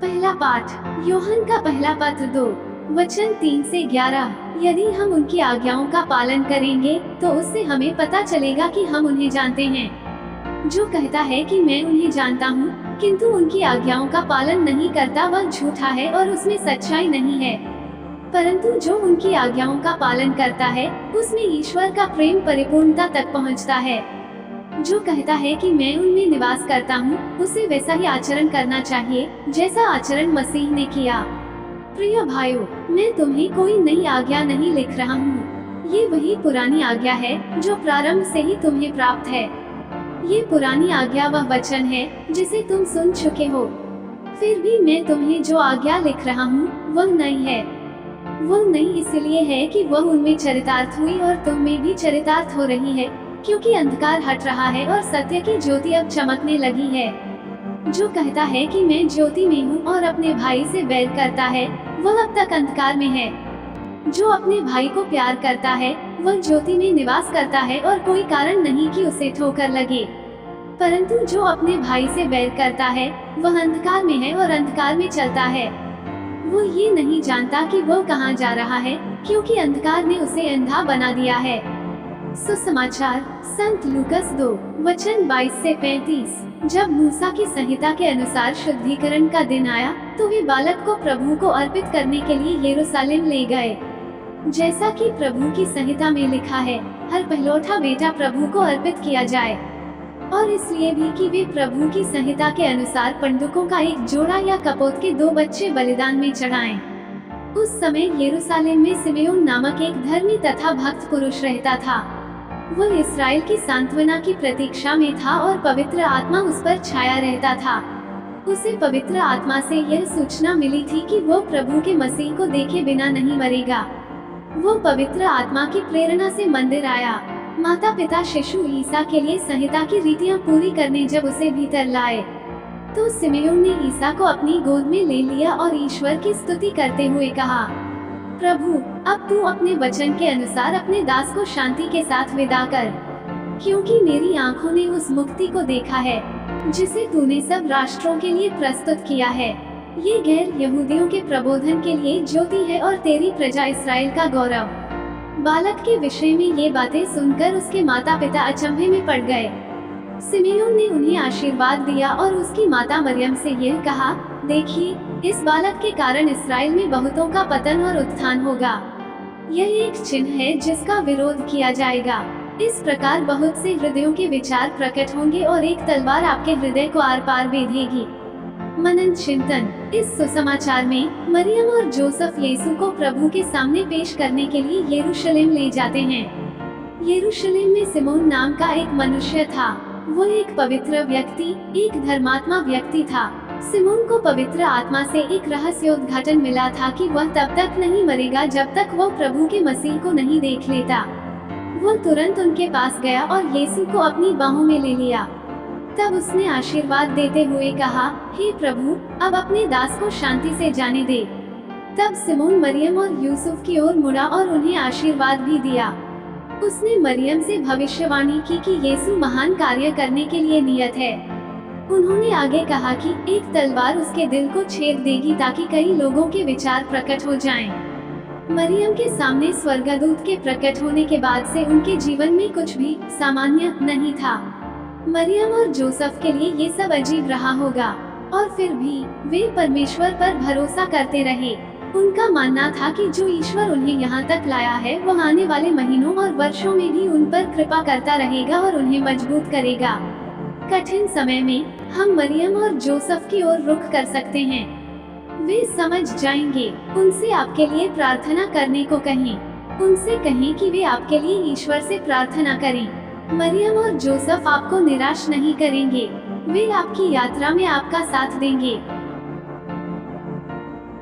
पहला पाठ, यूहन्ना का पहला पत्र 2, वचन 3 से 11। यदि हम उनकी आज्ञाओं का पालन करेंगे तो उससे हमें पता चलेगा कि हम उन्हें जानते हैं। जो कहता है कि मैं उन्हें जानता हूँ किंतु उनकी आज्ञाओं का पालन नहीं करता वह झूठा है और उसमें सच्चाई नहीं है। परंतु जो उनकी आज्ञाओं का पालन करता है उसमें ईश्वर का प्रेम परिपूर्णता तक पहुँचता है। जो कहता है कि मैं उनमें निवास करता हूँ उसे वैसा ही आचरण करना चाहिए जैसा आचरण मसीह ने किया। प्रिय भाइयों, मैं तुम्हें कोई नई आज्ञा नहीं लिख रहा हूँ, ये वही पुरानी आज्ञा है जो प्रारंभ से ही तुम्हें प्राप्त है। ये पुरानी आज्ञा वह वचन है जिसे तुम सुन चुके हो। फिर भी मैं तुम्हें जो आज्ञा लिख रहा हूँ वह नई है। वह नई इसलिए है कि वह उनमें चरितार्थ हुई और तुम में भी चरितार्थ हो रही है, क्योंकि अंधकार हट रहा है और सत्य की ज्योति अब चमकने लगी है। जो कहता है कि मैं ज्योति में हूँ और अपने भाई से बैर करता है वह अब तक अंधकार में है। जो अपने भाई को प्यार करता है वह ज्योति में निवास करता है और कोई कारण नहीं कि उसे ठोकर लगे। परंतु जो अपने भाई से बैर करता है वह अंधकार में है और अंधकार में चलता है। वो ये नहीं जानता कि वो कहाँ जा रहा है, क्योंकि अंधकार ने उसे अंधा बना दिया है। सुसमाचार संत लूकस 2 वचन 22 से 35। जब मूसा की संहिता के अनुसार शुद्धिकरण का दिन आया तो वे बालक को प्रभु को अर्पित करने के लिए यरूशलेम ले गए। जैसा कि प्रभु की संहिता में लिखा है, हर पहलौठा बेटा प्रभु को अर्पित किया जाए। और इसलिए भी कि वे प्रभु की संहिता के अनुसार पंडुकों का एक जोड़ा या कपोत के 2 बच्चे बलिदान में चढ़ाएं। उस समय यरूशलेम में सिमेओन नामक एक धर्मी तथा भक्त पुरुष रहता था। वह इस्राएल की सांत्वना की प्रतीक्षा में था और पवित्र आत्मा उस पर छाया रहता था। उसे पवित्र आत्मा से यह सूचना मिली थी कि वो प्रभु के मसीह को देखे बिना नहीं मरेगा। वो पवित्र आत्मा की प्रेरणा से मंदिर आया। माता पिता शिशु ईसा के लिए संहिता की रीतियां पूरी करने जब उसे भीतर लाए तो सिमेओन ने ईसा को अपनी गोद में ले लिया और ईश्वर की स्तुति करते हुए कहा, प्रभु, अब तू अपने वचन के अनुसार अपने दास को शांति के साथ विदा कर, क्योंकि मेरी आंखों ने उस मुक्ति को देखा है जिसे तूने सब राष्ट्रों के लिए प्रस्तुत किया है। ये गैर यहूदियों के प्रबोधन के लिए ज्योति है और तेरी प्रजा इस्राएल का गौरव। बालक के विषय में ये बातें सुनकर उसके माता पिता अचंभे में पड़ गए। सिमेओन ने उन्हें आशीर्वाद दिया और उसकी माता मरियम से यह कहा, देखिए, इस बालक के कारण इस्राएल में बहुतों का पतन और उत्थान होगा। यह एक चिन्ह है जिसका विरोध किया जाएगा। इस प्रकार बहुत से हृदयों के विचार प्रकट होंगे और एक तलवार आपके हृदय को आर पार बेधेगी। मनन चिंतन। इस सुसमाचार में मरियम और जोसेफ यीशु को प्रभु के सामने पेश करने के लिए यरूशलेम ले जाते हैं। यरूशलेम में सिमोन नाम का एक मनुष्य था। वो एक पवित्र व्यक्ति, एक धर्मात्मा व्यक्ति था। सिमोन को पवित्र आत्मा से एक रहस्योद्घाटन मिला था कि वह तब तक नहीं मरेगा जब तक वो प्रभु के मसीह को नहीं देख लेता। वो तुरंत उनके पास गया और यीशु को अपनी बाहों में ले लिया। तब उसने आशीर्वाद देते हुए कहा, हे प्रभु, अब अपने दास को शांति से जाने दे। तब सिमोन मरियम और यूसुफ की ओर मुड़ा और उन्हें आशीर्वाद भी दिया। उसने मरियम से भविष्यवाणी की कि यीशु महान कार्य करने के लिए नियत है। उन्होंने आगे कहा कि एक तलवार उसके दिल को छेद देगी ताकि कई लोगों के विचार प्रकट हो जाएं। मरियम के सामने स्वर्गदूत के प्रकट होने के बाद से उनके जीवन में कुछ भी सामान्य नहीं था। मरियम और जोसेफ के लिए ये सब अजीब रहा होगा, और फिर भी वे परमेश्वर पर भरोसा करते रहे। उनका मानना था कि जो ईश्वर उन्हें यहाँ तक लाया है वह आने वाले महीनों और वर्षों में भी उन पर कृपा करता रहेगा और उन्हें मजबूत करेगा। कठिन समय में हम मरियम और जोसेफ की ओर रुख कर सकते हैं। वे समझ जाएंगे। उनसे आपके लिए प्रार्थना करने को कहें। उनसे कहें कि वे आपके लिए ईश्वर से प्रार्थना करें। मरियम और जोसेफ आपको निराश नहीं करेंगे। वे आपकी यात्रा में आपका साथ देंगे।